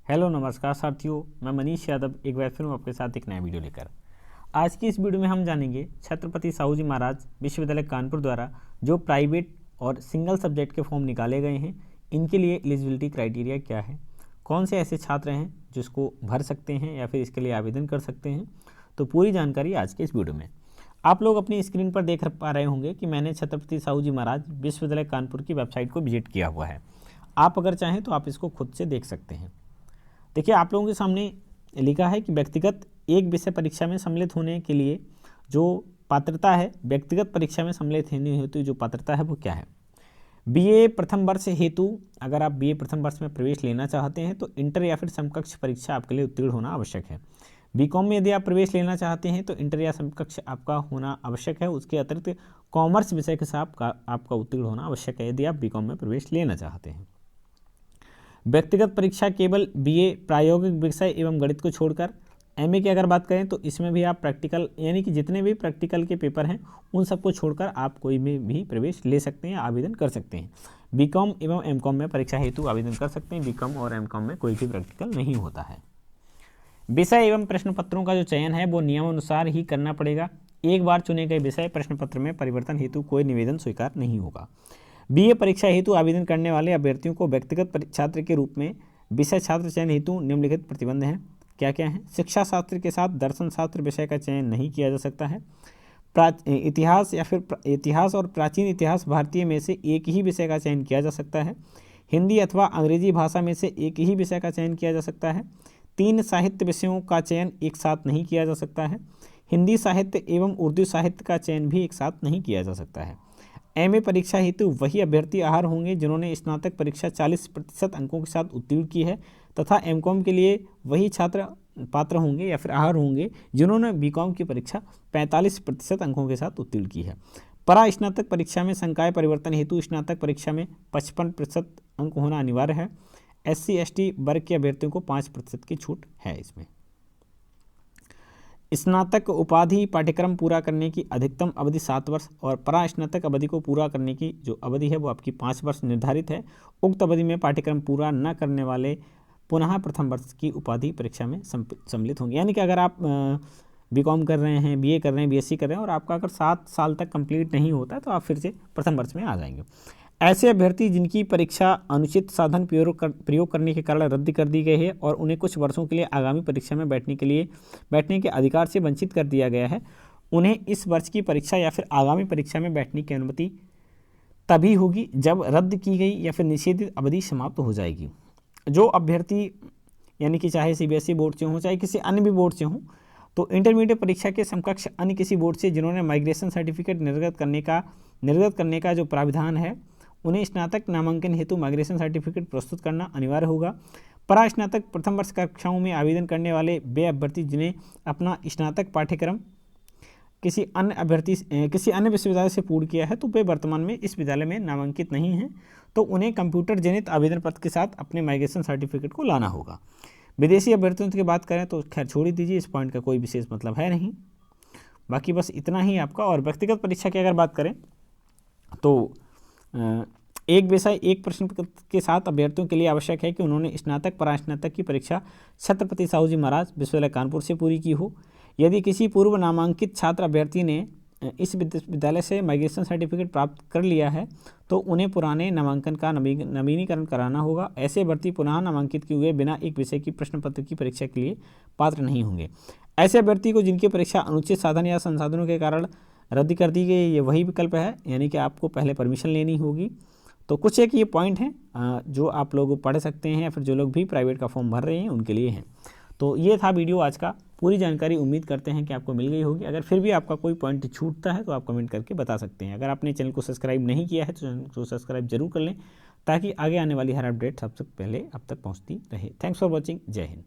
Hello नमस्कार साथियों, मैं मनीष यादव एक बार फिर आपके साथ एक नया वीडियो लेकर। आज की इस वीडियो में हम जानेंगे छत्रपति साहू जी महाराज विश्वविद्यालय कानपुर द्वारा जो प्राइवेट और सिंगल सब्जेक्ट के फॉर्म निकाले गए हैं, इनके लिए एलिजिबिलिटी क्राइटेरिया क्या है, कौन से ऐसे छात्र हैं जिसको भर सकते हैं या फिर इसके लिए आवेदन कर सकते हैं। तो पूरी जानकारी आज के इस वीडियो में। आप लोग अपनी स्क्रीन पर देख पा रहे होंगे कि मैंने छत्रपति साहू जी महाराज विश्वविद्यालय कानपुर की वेबसाइट को विजिट किया हुआ है। आप अगर चाहें तो आप इसको खुद से देख सकते हैं। देखिए, आप लोगों के सामने लिखा है कि व्यक्तिगत एक विषय परीक्षा में सम्मिलित होने के लिए जो पात्रता है, व्यक्तिगत परीक्षा में सम्मिलित होने हेतु जो पात्रता है वो क्या है। बीए प्रथम वर्ष हेतु अगर आप बीए प्रथम वर्ष में प्रवेश लेना चाहते हैं तो इंटर या फिर समकक्ष परीक्षा आपके लिए उत्तीर्ण होना आवश्यक है। बीकॉम में यदि आप प्रवेश लेना चाहते हैं तो इंटर या समकक्ष आपका होना आवश्यक है। उसके अतिरिक्त कॉमर्स विषय के साथ आपका उत्तीर्ण होना आवश्यक है यदि आप बीकॉम में प्रवेश लेना चाहते हैं। व्यक्तिगत परीक्षा केवल बीए प्रायोगिक विषय एवं गणित को छोड़कर, एमए की अगर बात करें तो इसमें भी आप प्रैक्टिकल यानी कि जितने भी प्रैक्टिकल के पेपर हैं उन सबको छोड़कर आप कोई में भी प्रवेश ले सकते हैं, आवेदन कर सकते हैं। बीकॉम एवं एमकॉम में परीक्षा हेतु आवेदन कर सकते हैं। बीकॉम और एमकॉम में कोई भी प्रैक्टिकल नहीं होता है। विषय एवं प्रश्न पत्रों का जो चयन है वो नियमानुसार ही करना पड़ेगा। एक बार चुने गए विषय प्रश्न पत्र में परिवर्तन हेतु कोई निवेदन स्वीकार नहीं होगा। बीए परीक्षा हेतु आवेदन करने वाले अभ्यर्थियों को व्यक्तिगत छात्र के रूप में विषय छात्र चयन हेतु निम्नलिखित प्रतिबंध हैं। क्या क्या है? शिक्षा शास्त्र के साथ दर्शन शास्त्र विषय का चयन नहीं किया जा सकता है। इतिहास या फिर इतिहास और प्राचीन इतिहास भारतीय में से एक ही विषय का चयन किया जा सकता है। हिंदी अथवा अंग्रेजी भाषा में से एक ही विषय का चयन किया जा सकता है। 3 साहित्य विषयों का चयन एक साथ नहीं किया जा सकता है। हिंदी साहित्य एवं उर्दू साहित्य का चयन भी एक साथ नहीं किया जा सकता है। एमए परीक्षा हेतु वही अभ्यर्थी आहार होंगे जिन्होंने स्नातक परीक्षा 40% अंकों के साथ उत्तीर्ण की है तथा एमकॉम के लिए वही छात्र पात्र होंगे या फिर आहार होंगे जिन्होंने बीकॉम की परीक्षा 45% अंकों के साथ उत्तीर्ण की है। परा स्नातक परीक्षा में संकाय परिवर्तन हेतु स्नातक परीक्षा में 55% अंक होना अनिवार्य है। SC ST वर्ग के अभ्यर्थियों को 5% की छूट है। इसमें स्नातक उपाधि पाठ्यक्रम पूरा करने की अधिकतम अवधि 7 वर्ष और परा स्नातक अवधि को पूरा करने की जो अवधि है वो आपकी 5 वर्ष निर्धारित है। उक्त अवधि में पाठ्यक्रम पूरा न करने वाले पुनः प्रथम वर्ष की उपाधि परीक्षा में सम्मिलित होंगे। यानी कि अगर आप बीकॉम कर रहे हैं, बीए कर रहे हैं, बीएससी कर रहे हैं और आपका अगर 7 साल तक कंप्लीट नहीं होता तो आप फिर से प्रथम वर्ष में आ जाएंगे। ऐसे अभ्यर्थी जिनकी परीक्षा अनुचित साधन प्रयोग करने के कारण रद्द कर दी गई है और उन्हें कुछ वर्षों के लिए आगामी परीक्षा में बैठने के अधिकार से वंचित कर दिया गया है, उन्हें इस वर्ष की परीक्षा या फिर आगामी परीक्षा में बैठने की अनुमति तभी होगी जब रद्द की गई या फिर निषेधित अवधि समाप्त हो जाएगी। जो अभ्यर्थी यानी कि चाहे CBSE बोर्ड से हों चाहे किसी अन्य भी बोर्ड से हों, तो इंटरमीडिएट परीक्षा के समकक्ष अन्य किसी बोर्ड से जिन्होंने माइग्रेशन सर्टिफिकेट निर्गत करने का जो प्राविधान है, उन्हें स्नातक नामांकन हेतु माइग्रेशन सर्टिफिकेट प्रस्तुत करना अनिवार्य होगा। परा स्नातक प्रथम वर्ष कक्षाओं में आवेदन करने वाले वे अभ्यर्थी जिन्हें अपना स्नातक पाठ्यक्रम किसी अन्य विश्वविद्यालय से पूर्ण किया है तो वे वर्तमान में इस विद्यालय में नामांकित नहीं हैं, तो उन्हें कंप्यूटर जनित आवेदन पत्र के साथ अपने माइग्रेशन सर्टिफिकेट को लाना होगा। विदेशी अभ्यर्थियों की बात करें तो खैर छोड़ ही दीजिए, इस पॉइंट का कोई विशेष मतलब है नहीं। बाकी बस इतना ही आपका। और व्यक्तिगत परीक्षा की अगर बात करें तो एक विषय एक प्रश्न के साथ अभ्यर्थियों के लिए आवश्यक है कि उन्होंने स्नातक परास्नातक की परीक्षा छत्रपति साहू जी महाराज विश्वविद्यालय कानपुर से पूरी की हो। यदि किसी पूर्व नामांकित छात्र अभ्यर्थी ने इस विद्यालय से माइग्रेशन सर्टिफिकेट प्राप्त कर लिया है तो उन्हें पुराने नामांकन का नवीनीकरण कराना होगा। ऐसे अभ्यर्थी पुनः नामांकित किए हुए बिना एक विषय की प्रश्न पत्र की परीक्षा के लिए पात्र नहीं होंगे। ऐसे अभ्यर्थी को जिनकी परीक्षा अनुचित साधन या संसाधनों के कारण रद्द कर दी गई, ये वही विकल्प है, यानी कि आपको पहले परमिशन लेनी होगी। तो कुछ एक ये पॉइंट हैं जो आप लोग पढ़ सकते हैं या फिर जो लोग भी प्राइवेट का फॉर्म भर रहे हैं उनके लिए हैं। तो ये था वीडियो आज का। पूरी जानकारी उम्मीद करते हैं कि आपको मिल गई होगी। अगर फिर भी आपका कोई पॉइंट छूटता है तो आप कमेंट करके बता सकते हैं। अगर आपने चैनल को सब्सक्राइब नहीं किया है तो चैनल को सब्सक्राइब जरूर कर लें ताकि आगे आने वाली हर अपडेट सबसे पहले अब तक पहुँचती रहे। Thanks for watching. जय हिंद।